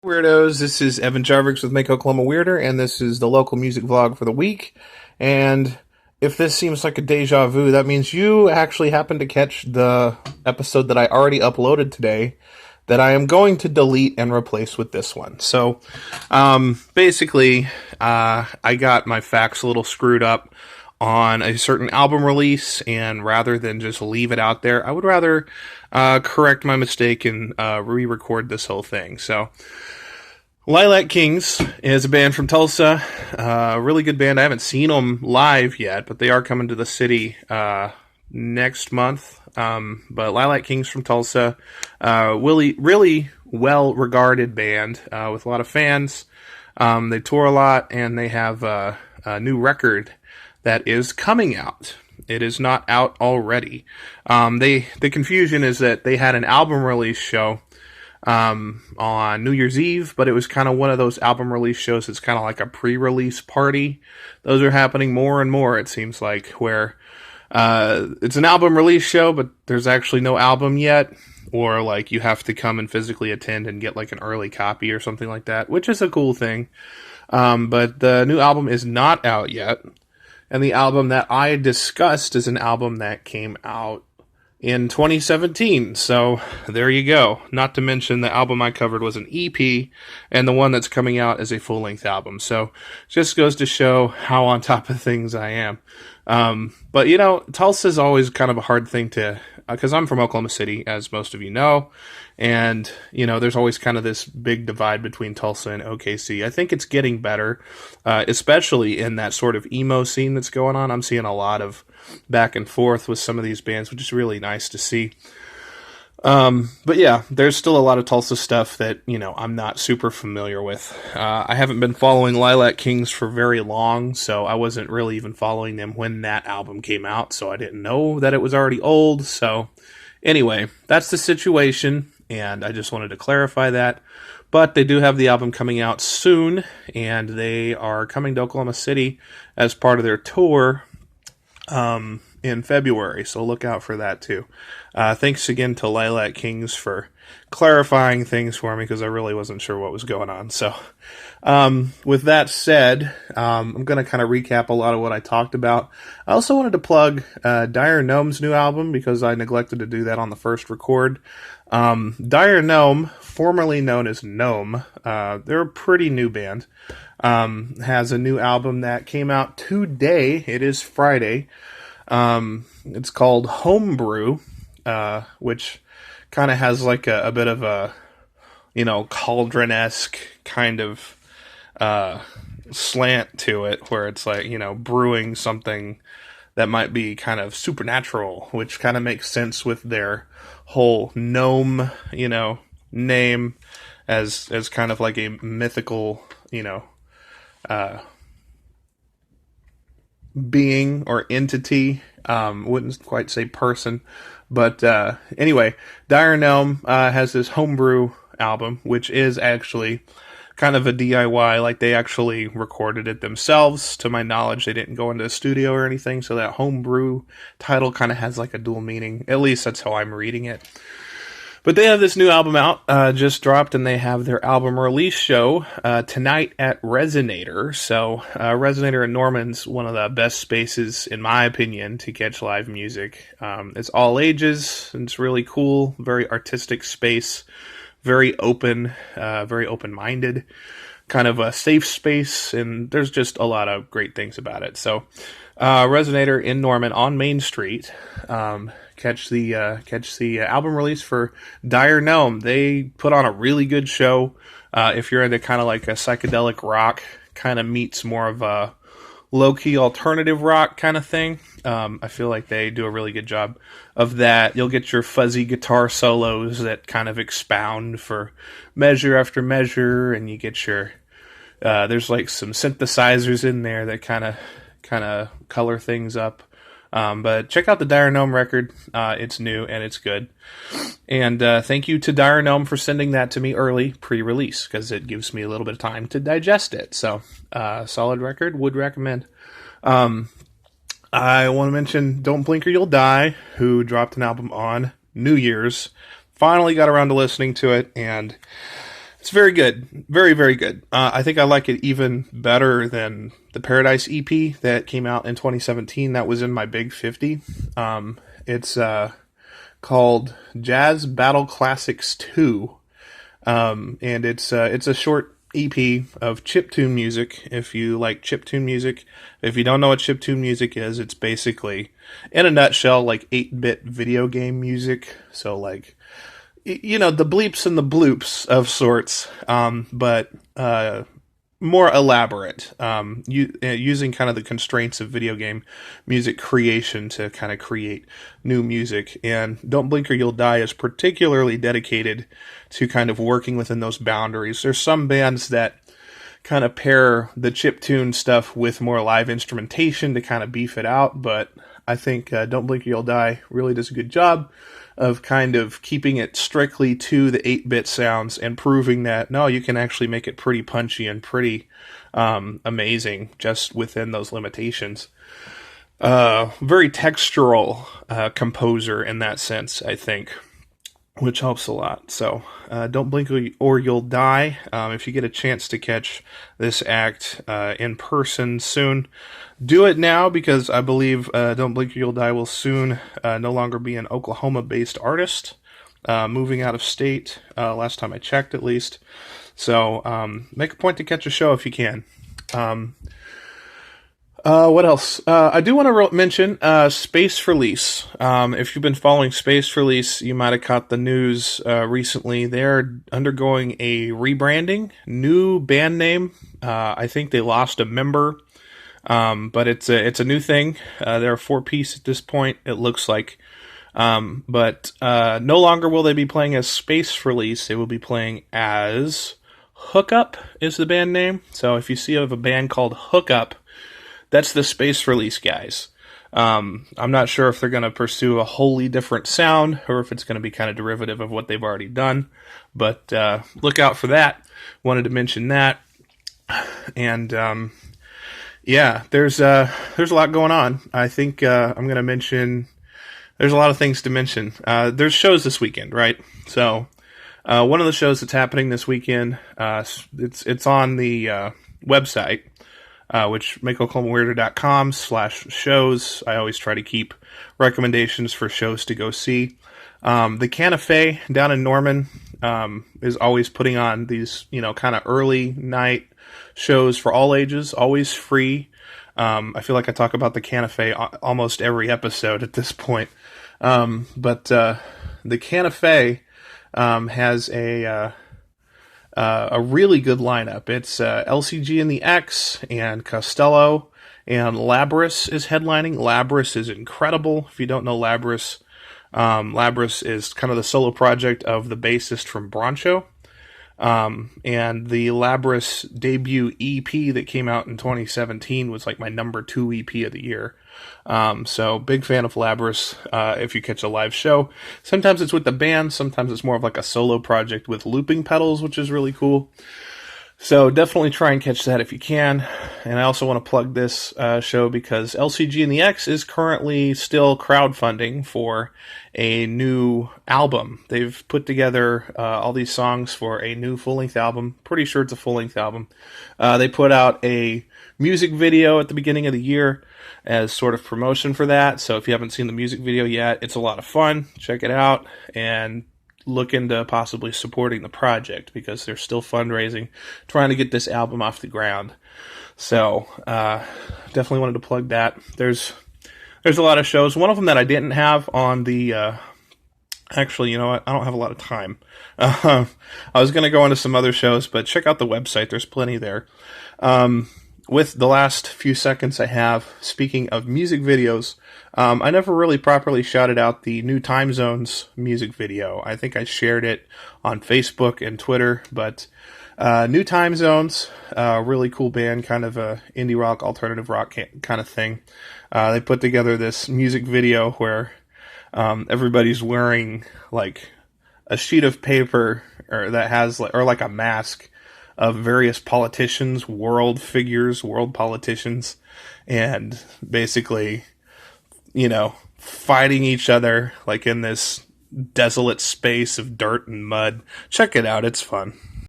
Weirdos, this is Evan Jarvix with Make Oklahoma Weirder, and this is the local music vlog for the week. And if this seems like a deja vu, that means you actually happened to catch the episode that I already uploaded today that I am going to delete and replace with this one. So, basically, I got my facts a little screwed up on a certain album release, and rather than just leave it out there, I would rather correct my mistake and re-record this whole thing. So, Lilac Kings is a band from Tulsa, a really good band. I haven't seen them live yet, but they are coming to the city next month. But Lilac Kings from Tulsa, really well-regarded band with a lot of fans. They tour a lot, and they have a new record that is coming out. It is not out already. The confusion is that they had an album release show on New Year's Eve, but it was kind of one of those album release shows. It's kind of like a pre-release party. Those are happening more and more, it seems like, where it's an album release show, but there's actually no album yet, or like you have to come and physically attend and get like an early copy or something like that, which is a cool thing. But the new album is not out yet. And the album that I discussed is an album that came out in 2017. So there you go. Not to mention the album I covered was an EP, and the one that's coming out is a full-length album. So just goes to show how on top of things I am. But you know, Tulsa is always kind of a hard thing to, because I'm from Oklahoma City, as most of you know, and you know, there's always kind of this big divide between Tulsa and OKC. I think it's getting better, especially in that sort of emo scene that's going on. I'm seeing a lot of back and forth with some of these bands, which is really nice to see. But yeah, there's still a lot of Tulsa stuff that, you know, I'm not super familiar with. I haven't been following Lilac Kings for very long, so I wasn't really even following them when that album came out, so I didn't know that it was already old. So anyway, that's the situation, and I just wanted to clarify that. But they do have the album coming out soon, and they are coming to Oklahoma City as part of their tour in February, so look out for that too. Thanks again to Lilac Kings for clarifying things for me, because I really wasn't sure what was going on. So with that said, I'm going to kind of recap a lot of what I talked about. I also wanted to plug DIRE GNOME's new album, because I neglected to do that on the first record. DIRE GNOME, formerly known as Gnome, they're a pretty new band, has a new album that came out today. It is Friday. It's called Homebrew, which kind of has like a bit of a, you know, cauldron-esque kind of slant to it, where it's like, you know, brewing something that might be kind of supernatural, which kind of makes sense with their whole gnome, you know, name as kind of like a mythical, you know, being or entity. Wouldn't quite say person, but anyway, DIRE GNOME has this Homebrew album, which is actually kind of a DIY. Like, they actually recorded it themselves. To my knowledge, they didn't go into a studio or anything, so that Homebrew title kind of has like a dual meaning. At least that's how I'm reading it. But they have this new album out, just dropped, and they have their album release show tonight at Resonator. So Resonator in Norman's one of the best spaces, in my opinion, to catch live music. It's all ages, and it's really cool, very artistic space, very open, very open-minded, kind of a safe space, and there's just a lot of great things about it. So Resonator in Norman on Main Street. Catch the album release for DIRE GNOME. They put on a really good show. If you're into kind of like a psychedelic rock, kind of meets more of a low-key alternative rock kind of thing, I feel like they do a really good job of that. You'll get your fuzzy guitar solos that kind of expound for measure after measure, and you get your there's like some synthesizers in there that kind of color things up. But check out the DIRE GNOME record. It's new and it's good. And thank you to DIRE GNOME for sending that to me early, pre-release, because it gives me a little bit of time to digest it. So, solid record, would recommend. I want to mention Don't Blink or You'll Die, who dropped an album on New Year's. Finally got around to listening to it, and It's very good. Very, very good. I think I like it even better than the Paradise EP that came out in 2017. That was in my Big 50. It's called Jazz Battle Classics 2. And it's a short EP of chiptune music. If you like chiptune music, if you don't know what chiptune music is, it's basically, in a nutshell, like 8-bit video game music. So like, you know, the bleeps and the bloops of sorts, but more elaborate, using kind of the constraints of video game music creation to kind of create new music. And Don't Blink or You'll Die is particularly dedicated to kind of working within those boundaries. There's some bands that kind of pair the chiptune stuff with more live instrumentation to kind of beef it out, but I think Don't Blink or You'll Die really does a good job of kind of keeping it strictly to the 8-bit sounds and proving that, no, you can actually make it pretty punchy and pretty amazing just within those limitations. Very textural composer in that sense, I think, which helps a lot. So Don't Blink or You'll Die. If you get a chance to catch this act in person soon, do it now, because I believe Don't Blink or You'll Die will soon no longer be an Oklahoma-based artist, moving out of state, last time I checked at least. So make a point to catch a show if you can. What else? I do want to mention Space Release. If you've been following Space Release, you might have caught the news recently. They're undergoing a rebranding, new band name. I think they lost a member, but it's a new thing. They're a 4-piece at this point, it looks like. But no longer will they be playing as Space Release. They will be playing as Hookup is the band name. So if you see of a band called Hookup, that's the Space Release guys. I'm not sure if they're going to pursue a wholly different sound or if it's going to be kind of derivative of what they've already done. But look out for that. Wanted to mention that. And yeah, there's a lot going on. I think I'm going to mention. There's a lot of things to mention. There's shows this weekend, right? So one of the shows that's happening this weekend, it's on the website. Which makeoklahomaweirder.com/shows. I always try to keep recommendations for shows to go see. The Cafe down in Norman is always putting on these, kind of early night shows for all ages, always free. I feel like I talk about the Cafe almost every episode at this point. But the Cafe has a really good lineup. It's LCG and The X and Costello, and Labris is headlining. Labris is incredible. If you don't know Labris, Labris is kind of the solo project of the bassist from Broncho. And the Labris debut EP that came out in 2017 was like my number 2 EP of the year. So big fan of Labris. If you catch a live show, sometimes it's with the band, sometimes it's more of like a solo project with looping pedals, which is really cool. So definitely try and catch that if you can. And I also want to plug this show because LCG and The X is currently still crowdfunding for a new album. They've put together all these songs for a new full-length album. Pretty sure it's a full-length album. They put out a music video at the beginning of the year as sort of promotion for that. So if you haven't seen the music video yet, it's a lot of fun. Check it out and look into possibly supporting the project because they're still fundraising, trying to get this album off the ground. So definitely wanted to plug that. There's a lot of shows. One of them that I didn't have on the actually, you know what? I don't have a lot of time. I was going to go into some other shows, but check out the website. There's plenty there. With the last few seconds I have, speaking of music videos, I never really properly shouted out the New Time Zones music video. I think I shared it on Facebook and Twitter, but New Time Zones, really cool band, kind of a indie rock, alternative rock kind of thing. They put together this music video where everybody's wearing like a sheet of paper or that has like a mask of various politicians, world figures, world politicians, and basically, fighting each other like in this desolate space of dirt and mud. Check it out, it's fun.